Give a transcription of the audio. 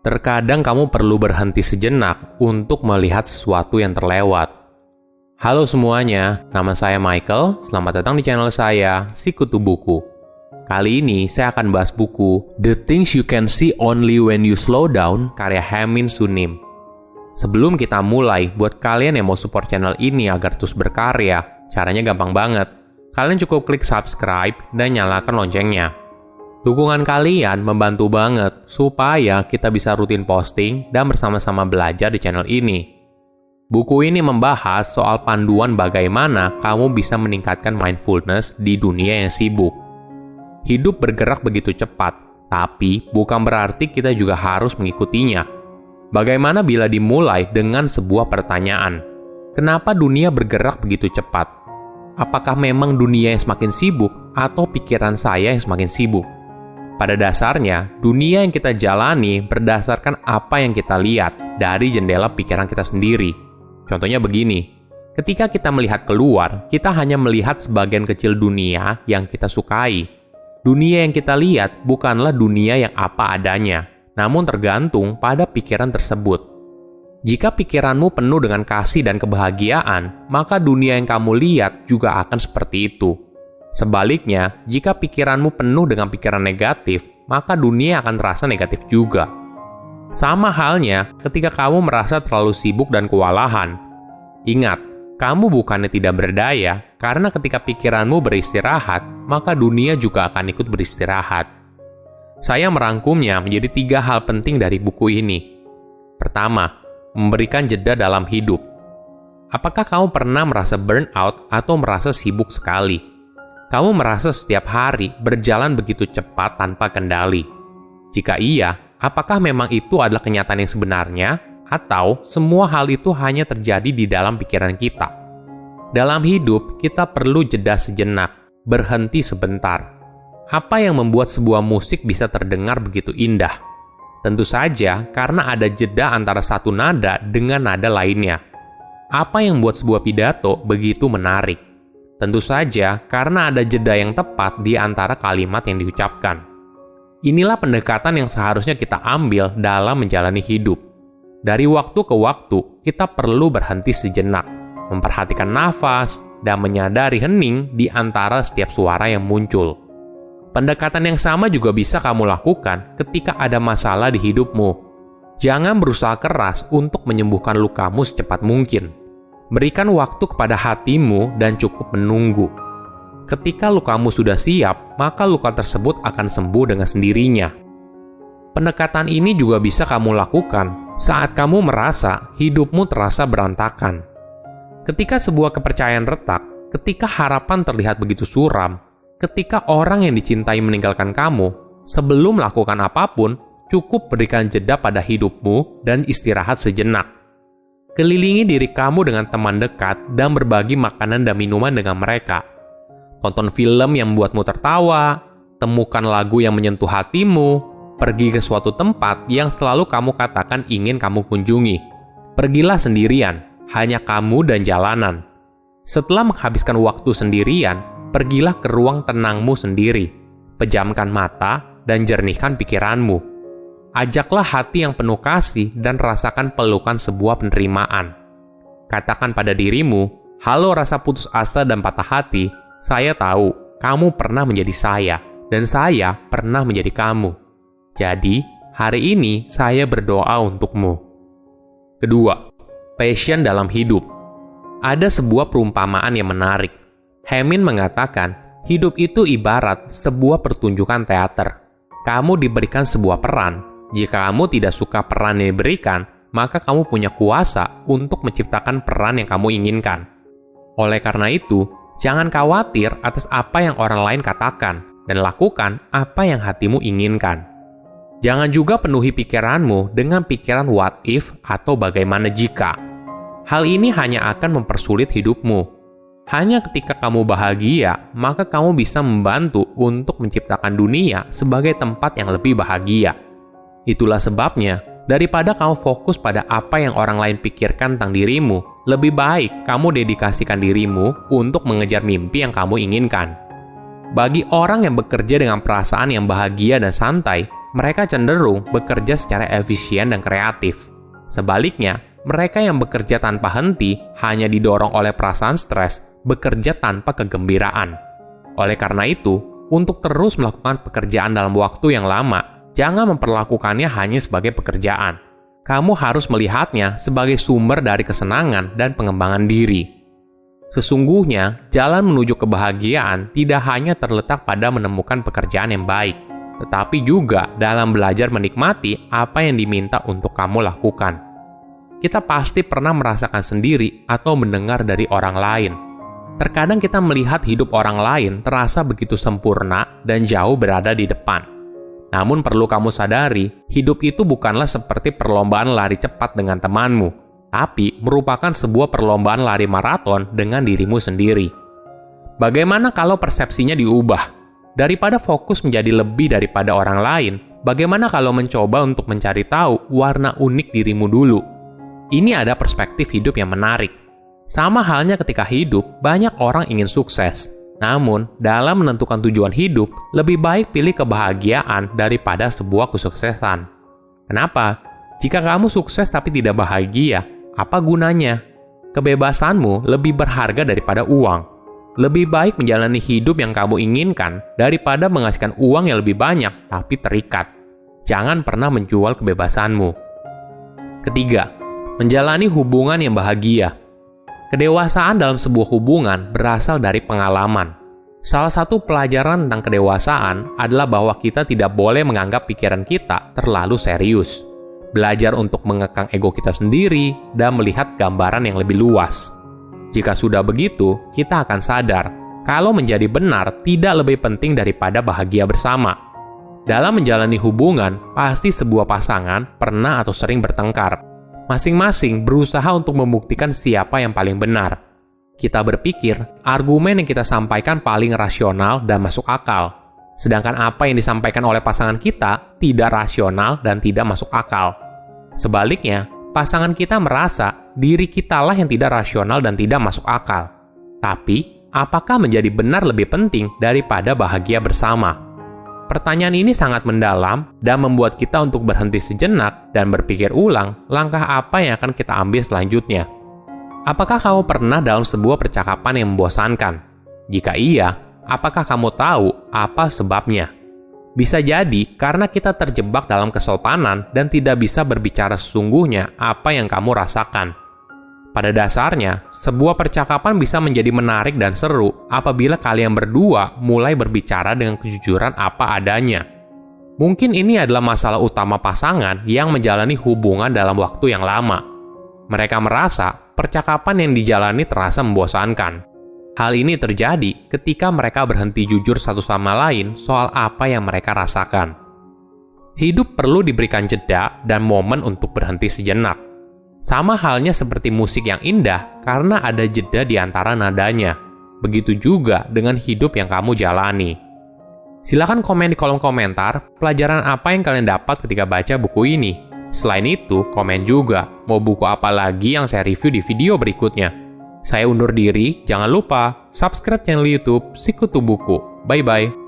Terkadang kamu perlu berhenti sejenak untuk melihat sesuatu yang terlewat. Halo semuanya, nama saya Michael. Selamat datang di channel saya, Sikutu Buku. Kali ini saya akan bahas buku The Things You Can See Only When You Slow Down, karya Haemin Sunim. Sebelum kita mulai, buat kalian yang mau support channel ini agar terus berkarya, caranya gampang banget. Kalian cukup klik subscribe dan nyalakan loncengnya. Dukungan kalian membantu banget supaya kita bisa rutin posting dan bersama-sama belajar di channel ini. Buku ini membahas soal panduan bagaimana kamu bisa meningkatkan mindfulness di dunia yang sibuk. Hidup bergerak begitu cepat, tapi bukan berarti kita juga harus mengikutinya. Bagaimana bila dimulai dengan sebuah pertanyaan? Kenapa dunia bergerak begitu cepat? Apakah memang dunia yang semakin sibuk atau pikiran saya yang semakin sibuk? Pada dasarnya, dunia yang kita jalani berdasarkan apa yang kita lihat dari jendela pikiran kita sendiri. Contohnya begini, ketika kita melihat keluar, kita hanya melihat sebagian kecil dunia yang kita sukai. Dunia yang kita lihat bukanlah dunia yang apa adanya, namun tergantung pada pikiran tersebut. Jika pikiranmu penuh dengan kasih dan kebahagiaan, maka dunia yang kamu lihat juga akan seperti itu. Sebaliknya, jika pikiranmu penuh dengan pikiran negatif, maka dunia akan terasa negatif juga. Sama halnya ketika kamu merasa terlalu sibuk dan kewalahan. Ingat, kamu bukannya tidak berdaya, karena ketika pikiranmu beristirahat, maka dunia juga akan ikut beristirahat. Saya merangkumnya menjadi 3 hal penting dari buku ini. Pertama, memberikan jeda dalam hidup. Apakah kamu pernah merasa burnout atau merasa sibuk sekali? Kamu merasa setiap hari berjalan begitu cepat tanpa kendali? Jika iya, apakah memang itu adalah kenyataan yang sebenarnya, atau semua hal itu hanya terjadi di dalam pikiran kita? Dalam hidup, kita perlu jeda sejenak, berhenti sebentar. Apa yang membuat sebuah musik bisa terdengar begitu indah? Tentu saja karena ada jeda antara satu nada dengan nada lainnya. Apa yang membuat sebuah pidato begitu menarik? Tentu saja karena ada jeda yang tepat di antara kalimat yang diucapkan. Inilah pendekatan yang seharusnya kita ambil dalam menjalani hidup. Dari waktu ke waktu, kita perlu berhenti sejenak, memperhatikan nafas, dan menyadari hening di antara setiap suara yang muncul. Pendekatan yang sama juga bisa kamu lakukan ketika ada masalah di hidupmu. Jangan berusaha keras untuk menyembuhkan lukamu secepat mungkin. Berikan waktu kepada hatimu dan cukup menunggu. Ketika lukamu sudah siap, maka luka tersebut akan sembuh dengan sendirinya. Pendekatan ini juga bisa kamu lakukan saat kamu merasa hidupmu terasa berantakan. Ketika sebuah kepercayaan retak, ketika harapan terlihat begitu suram, ketika orang yang dicintai meninggalkan kamu, sebelum melakukan apapun, cukup berikan jeda pada hidupmu dan istirahat sejenak. Kelilingi diri kamu dengan teman dekat dan berbagi makanan dan minuman dengan mereka. Tonton film yang membuatmu tertawa, temukan lagu yang menyentuh hatimu, pergi ke suatu tempat yang selalu kamu katakan ingin kamu kunjungi. Pergilah sendirian, hanya kamu dan jalanan. Setelah menghabiskan waktu sendirian, pergilah ke ruang tenangmu sendiri. Pejamkan mata dan jernihkan pikiranmu. Ajaklah hati yang penuh kasih dan rasakan pelukan sebuah penerimaan. Katakan pada dirimu, halo rasa putus asa dan patah hati, saya tahu kamu pernah menjadi saya, dan saya pernah menjadi kamu. Jadi, hari ini saya berdoa untukmu. Kedua, passion dalam hidup. Ada sebuah perumpamaan yang menarik. Haemin mengatakan, hidup itu ibarat sebuah pertunjukan teater. Kamu diberikan sebuah peran. Jika kamu tidak suka peran yang diberikan, maka kamu punya kuasa untuk menciptakan peran yang kamu inginkan. Oleh karena itu, jangan khawatir atas apa yang orang lain katakan, dan lakukan apa yang hatimu inginkan. Jangan juga penuhi pikiranmu dengan pikiran what if atau bagaimana jika. Hal ini hanya akan mempersulit hidupmu. Hanya ketika kamu bahagia, maka kamu bisa membantu untuk menciptakan dunia sebagai tempat yang lebih bahagia. Itulah sebabnya, daripada kamu fokus pada apa yang orang lain pikirkan tentang dirimu, lebih baik kamu dedikasikan dirimu untuk mengejar mimpi yang kamu inginkan. Bagi orang yang bekerja dengan perasaan yang bahagia dan santai, mereka cenderung bekerja secara efisien dan kreatif. Sebaliknya, mereka yang bekerja tanpa henti hanya didorong oleh perasaan stres, bekerja tanpa kegembiraan. Oleh karena itu, untuk terus melakukan pekerjaan dalam waktu yang lama, jangan memperlakukannya hanya sebagai pekerjaan. Kamu harus melihatnya sebagai sumber dari kesenangan dan pengembangan diri. Sesungguhnya, jalan menuju kebahagiaan tidak hanya terletak pada menemukan pekerjaan yang baik, tetapi juga dalam belajar menikmati apa yang diminta untuk kamu lakukan. Kita pasti pernah merasakan sendiri atau mendengar dari orang lain. Terkadang kita melihat hidup orang lain terasa begitu sempurna dan jauh berada di depan. Namun perlu kamu sadari, hidup itu bukanlah seperti perlombaan lari cepat dengan temanmu, tapi merupakan sebuah perlombaan lari maraton dengan dirimu sendiri. Bagaimana kalau persepsinya diubah? Daripada fokus menjadi lebih daripada orang lain, bagaimana kalau mencoba untuk mencari tahu warna unik dirimu dulu? Ini ada perspektif hidup yang menarik. Sama halnya ketika hidup, banyak orang ingin sukses. Namun, dalam menentukan tujuan hidup, lebih baik pilih kebahagiaan daripada sebuah kesuksesan. Kenapa? Jika kamu sukses tapi tidak bahagia, apa gunanya? Kebebasanmu lebih berharga daripada uang. Lebih baik menjalani hidup yang kamu inginkan daripada menghasilkan uang yang lebih banyak tapi terikat. Jangan pernah menjual kebebasanmu. Ketiga, menjalani hubungan yang bahagia. Kedewasaan dalam sebuah hubungan berasal dari pengalaman. Salah satu pelajaran tentang kedewasaan adalah bahwa kita tidak boleh menganggap pikiran kita terlalu serius. Belajar untuk mengekang ego kita sendiri dan melihat gambaran yang lebih luas. Jika sudah begitu, kita akan sadar kalau menjadi benar tidak lebih penting daripada bahagia bersama. Dalam menjalani hubungan, pasti sebuah pasangan pernah atau sering bertengkar. Masing-masing berusaha untuk membuktikan siapa yang paling benar. Kita berpikir, argumen yang kita sampaikan paling rasional dan masuk akal. Sedangkan apa yang disampaikan oleh pasangan kita tidak rasional dan tidak masuk akal. Sebaliknya, pasangan kita merasa diri kitalah yang tidak rasional dan tidak masuk akal. Tapi, apakah menjadi benar lebih penting daripada bahagia bersama? Pertanyaan ini sangat mendalam dan membuat kita untuk berhenti sejenak dan berpikir ulang langkah apa yang akan kita ambil selanjutnya. Apakah kamu pernah dalam sebuah percakapan yang membosankan? Jika iya, apakah kamu tahu apa sebabnya? Bisa jadi karena kita terjebak dalam kesopanan dan tidak bisa berbicara sesungguhnya apa yang kamu rasakan. Pada dasarnya, sebuah percakapan bisa menjadi menarik dan seru apabila kalian berdua mulai berbicara dengan kejujuran apa adanya. Mungkin ini adalah masalah utama pasangan yang menjalani hubungan dalam waktu yang lama. Mereka merasa percakapan yang dijalani terasa membosankan. Hal ini terjadi ketika mereka berhenti jujur satu sama lain soal apa yang mereka rasakan. Hidup perlu diberikan jeda dan momen untuk berhenti sejenak. Sama halnya seperti musik yang indah karena ada jeda di antara nadanya. Begitu juga dengan hidup yang kamu jalani. Silahkan komen di kolom komentar pelajaran apa yang kalian dapat ketika baca buku ini. Selain itu, komen juga mau buku apa lagi yang saya review di video berikutnya. Saya undur diri, jangan lupa subscribe channel YouTube Sikutu Buku. Bye-bye.